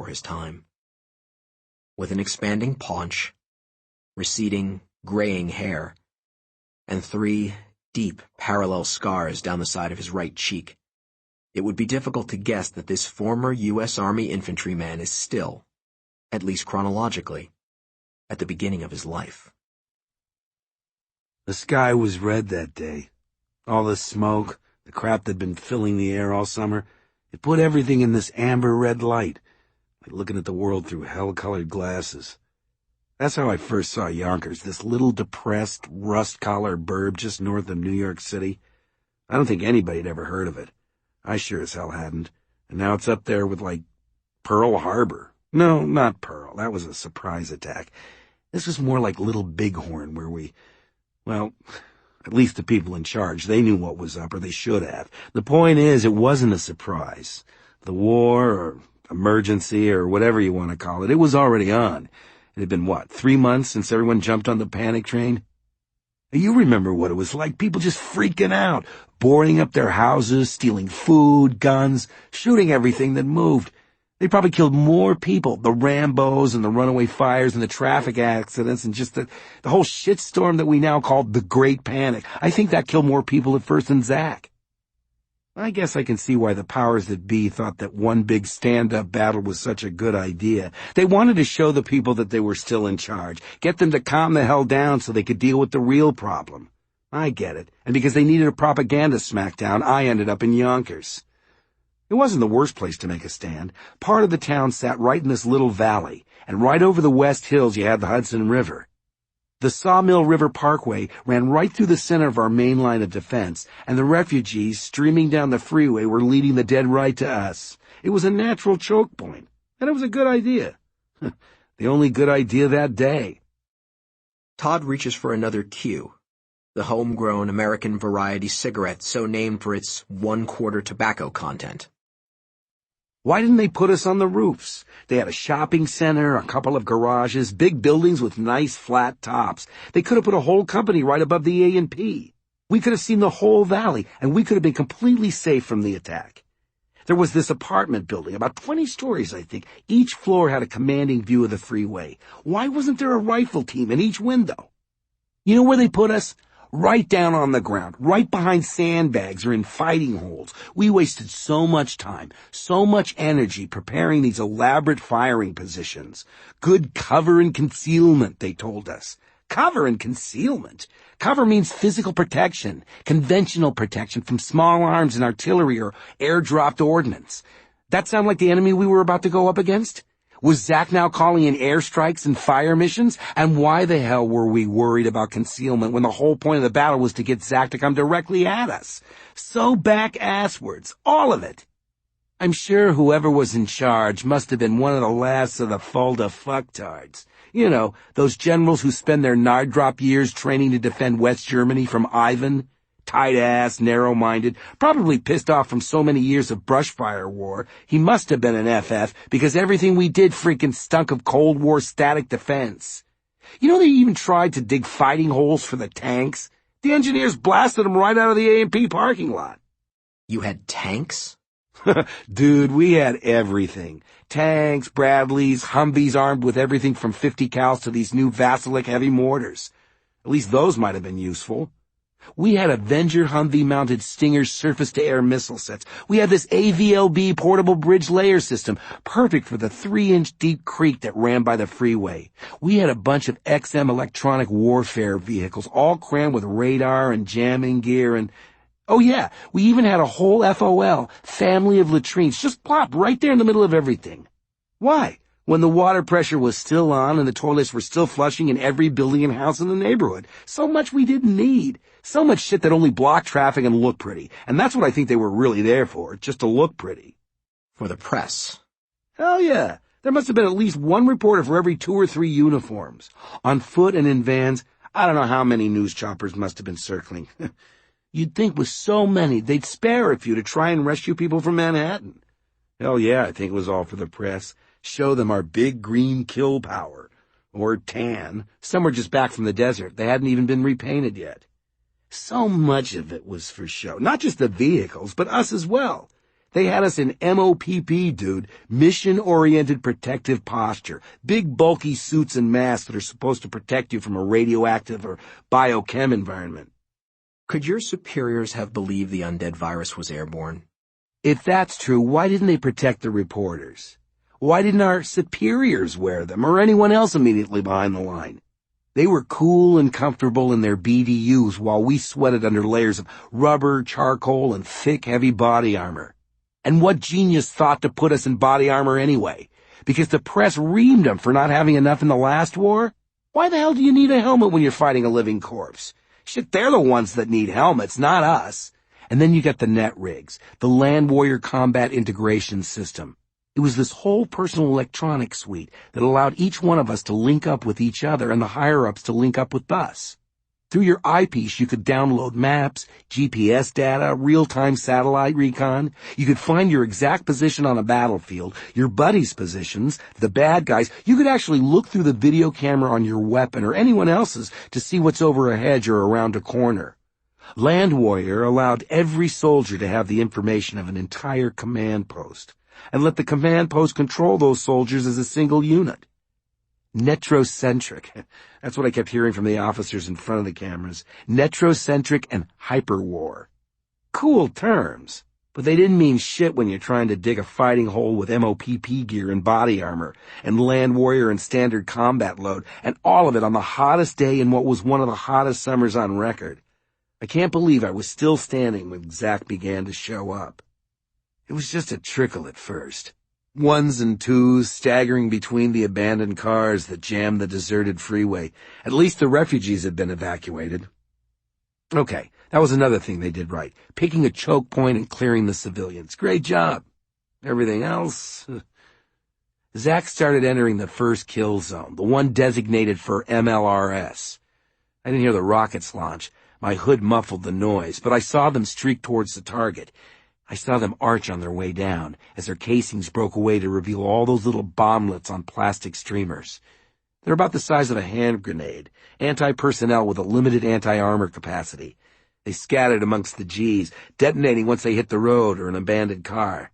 before his time. With an expanding paunch, receding, graying hair, and 3 deep, parallel scars down the side of his right cheek, it would be difficult to guess that this former U.S. Army infantryman is still, at least chronologically, at the beginning of his life. The sky was red that day. All the smoke, the crap that'd been filling the air all summer, it put everything in this amber red light, like looking at the world through hell-colored glasses. That's how I first saw Yonkers, this little depressed, rust-collared burb just north of New York City. I don't think anybody had ever heard of it. I sure as hell hadn't. And now it's up there with, like, Pearl Harbor. No, not Pearl. That was a surprise attack. This was more like Little Bighorn, where well, at least the people in charge, they knew what was up, or they should have. The point is, it wasn't a surprise. The war, or emergency, or whatever you want to call it, it was already on. It had been, 3 months since everyone jumped on the panic train? You remember what it was like, people just freaking out, boarding up their houses, stealing food, guns, shooting everything that moved. They probably killed more people, the Rambos and the runaway fires and the traffic accidents and just the whole shitstorm that we now call the Great Panic. I think that killed more people at first than Zach. I guess I can see why the powers that be thought that one big stand-up battle was such a good idea. They wanted to show the people that they were still in charge, get them to calm the hell down so they could deal with the real problem. I get it. And because they needed a propaganda smackdown, I ended up in Yonkers. It wasn't the worst place to make a stand. Part of the town sat right in this little valley, and right over the West Hills you had the Hudson River. The Sawmill River Parkway ran right through the center of our main line of defense, and the refugees streaming down the freeway were leading the dead right to us. It was a natural choke point, and it was a good idea. The only good idea that day. Todd reaches for another cue, the homegrown American variety cigarette so named for its 1/4 tobacco content. Why didn't they put us on the roofs? They had a shopping center, a couple of garages, big buildings with nice flat tops. They could have put a whole company right above the A&P. We could have seen the whole valley, and we could have been completely safe from the attack. There was this apartment building, about 20 stories, I think. Each floor had a commanding view of the freeway. Why wasn't there a rifle team in each window? You know where they put us? Right down on the ground, right behind sandbags or in fighting holes. We wasted so much time, so much energy preparing these elaborate firing positions. Good cover and concealment, they told us. Cover and concealment? Cover means physical protection, conventional protection from small arms and artillery or air-dropped ordnance. That sound like the enemy we were about to go up against? Was Zach now calling in airstrikes and fire missions? And why the hell were we worried about concealment when the whole point of the battle was to get Zach to come directly at us? So back-asswards, all of it. I'm sure whoever was in charge must have been one of the last of the Fulda fucktards. You know, those generals who spend their Nardrop years training to defend West Germany from Ivan. Tight-ass, narrow-minded, probably pissed off from so many years of brushfire war. He must have been an FF, because everything we did freaking stunk of Cold War static defense. You know they even tried to dig fighting holes for the tanks? The engineers blasted them right out of the A&P parking lot. You had tanks? Dude, we had everything. Tanks, Bradleys, Humvees armed with everything from 50 cals to these new Vasilik heavy mortars. At least those might have been useful. We had Avenger Humvee-mounted Stinger surface-to-air missile sets. We had this AVLB portable bridge layer system, perfect for the 3-inch deep creek that ran by the freeway. We had a bunch of XM electronic warfare vehicles, all crammed with radar and jamming gear and... Oh yeah, we even had a whole FOL, family of latrines, just plopped right there in the middle of everything. Why? When the water pressure was still on and the toilets were still flushing in every building and house in the neighborhood. So much we didn't need. So much shit that only blocked traffic and looked pretty. And that's what I think they were really there for, just to look pretty. For the press. Hell yeah. There must have been at least one reporter for every 2 or 3 uniforms. On foot and in vans, I don't know how many news choppers must have been circling. You'd think with so many, they'd spare a few to try and rescue people from Manhattan. Hell yeah, I think it was all for the press. Show them our big green kill power. Or tan. Some were just back from the desert. They hadn't even been repainted yet. So much of it was for show. Not just the vehicles, but us as well. They had us in MOPP, dude. Mission-Oriented Protective Posture. Big, bulky suits and masks that are supposed to protect you from a radioactive or biochem environment. Could your superiors have believed the undead virus was airborne? If that's true, why didn't they protect the reporters? Why didn't our superiors wear them, or anyone else immediately behind the line? They were cool and comfortable in their BDUs while we sweated under layers of rubber, charcoal, and thick, heavy body armor. And what genius thought to put us in body armor anyway? Because the press reamed them for not having enough in the last war? Why the hell do you need a helmet when you're fighting a living corpse? Shit, they're the ones that need helmets, not us. And then you got the net rigs, the Land Warrior Combat Integration System. It was this whole personal electronics suite that allowed each one of us to link up with each other and the higher-ups to link up with us. Through your eyepiece, you could download maps, GPS data, real-time satellite recon. You could find your exact position on a battlefield, your buddies' positions, the bad guys. You could actually look through the video camera on your weapon or anyone else's to see what's over a hedge or around a corner. Land Warrior allowed every soldier to have the information of an entire command post, and let the command post control those soldiers as a single unit. Netrocentric. That's what I kept hearing from the officers in front of the cameras. Netrocentric and hyperwar. Cool terms, but they didn't mean shit when you're trying to dig a fighting hole with MOPP gear and body armor, and Land Warrior and standard combat load, and all of it on the hottest day in what was one of the hottest summers on record. I can't believe I was still standing when Zach began to show up. It was just a trickle at first. Ones and twos staggering between the abandoned cars that jammed the deserted freeway. At least the refugees had been evacuated. Okay, that was another thing they did right. Picking a choke point and clearing the civilians. Great job. Everything else... Zach started entering the first kill zone, the one designated for MLRS. I didn't hear the rockets launch. My hood muffled the noise, but I saw them streak towards the target. I saw them arch on their way down, as their casings broke away to reveal all those little bomblets on plastic streamers. They're about the size of a hand grenade, anti-personnel with a limited anti-armor capacity. They scattered amongst the G's, detonating once they hit the road or an abandoned car.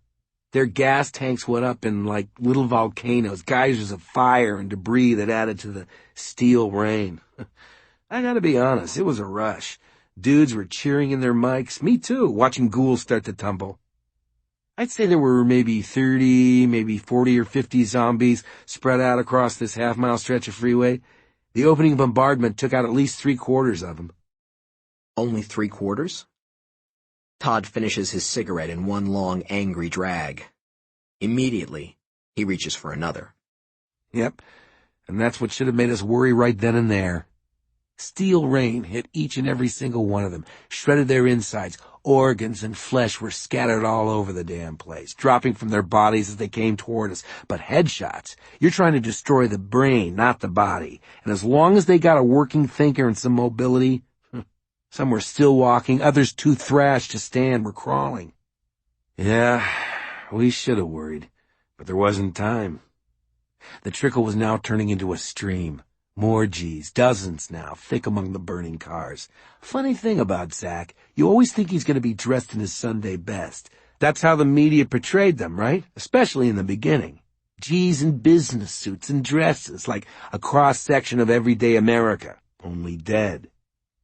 Their gas tanks went up in like little volcanoes, geysers of fire and debris that added to the steel rain. I gotta be honest, it was a rush. Dudes were cheering in their mics. Me too, watching ghouls start to tumble. I'd say there were maybe 30, maybe 40 or 50 zombies spread out across this half-mile stretch of freeway. The opening bombardment took out at least 3/4 of them. Only 3/4? Todd finishes his cigarette in one long, angry drag. Immediately, he reaches for another. Yep, and that's what should have made us worry right then and there. Steel rain hit each and every single one of them, shredded their insides. Organs and flesh were scattered all over the damn place, dropping from their bodies as they came toward us. But headshots, you're trying to destroy the brain, not the body. And as long as they got a working thinker and some mobility, some were still walking, others too thrashed to stand were crawling. Yeah, we should have worried, but there wasn't time. The trickle was now turning into a stream. More G's, dozens now, thick among the burning cars. Funny thing about Zach, you always think he's going to be dressed in his Sunday best. That's how the media portrayed them, right? Especially in the beginning. G's in business suits and dresses, like a cross-section of everyday America, only dead.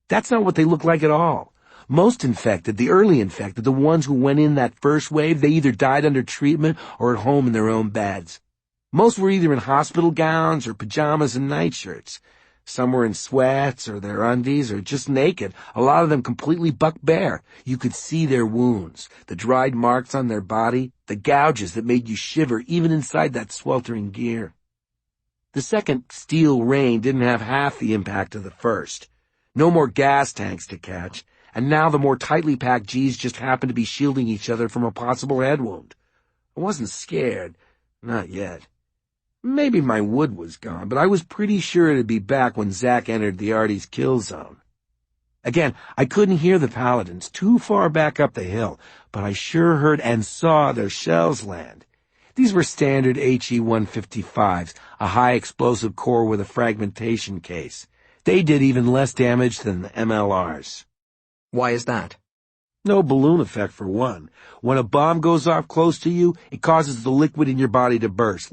That's not what they look like at all. Most infected, the early infected, the ones who went in that first wave, they either died under treatment or at home in their own beds. Most were either in hospital gowns or pajamas and nightshirts. Some were in sweats or their undies or just naked, a lot of them completely buck bare. You could see their wounds, the dried marks on their body, the gouges that made you shiver even inside that sweltering gear. The second steel rain didn't have half the impact of the first. No more gas tanks to catch, and now the more tightly packed G's just happened to be shielding each other from a possible head wound. I wasn't scared, not yet. Maybe my wood was gone, but I was pretty sure it'd be back when Zach entered the Artie's kill zone. Again, I couldn't hear the paladins too far back up the hill, but I sure heard and saw their shells land. These were standard HE-155s, a high-explosive core with a fragmentation case. They did even less damage than the MLRs. Why is that? No balloon effect for one. When a bomb goes off close to you, it causes the liquid in your body to burst.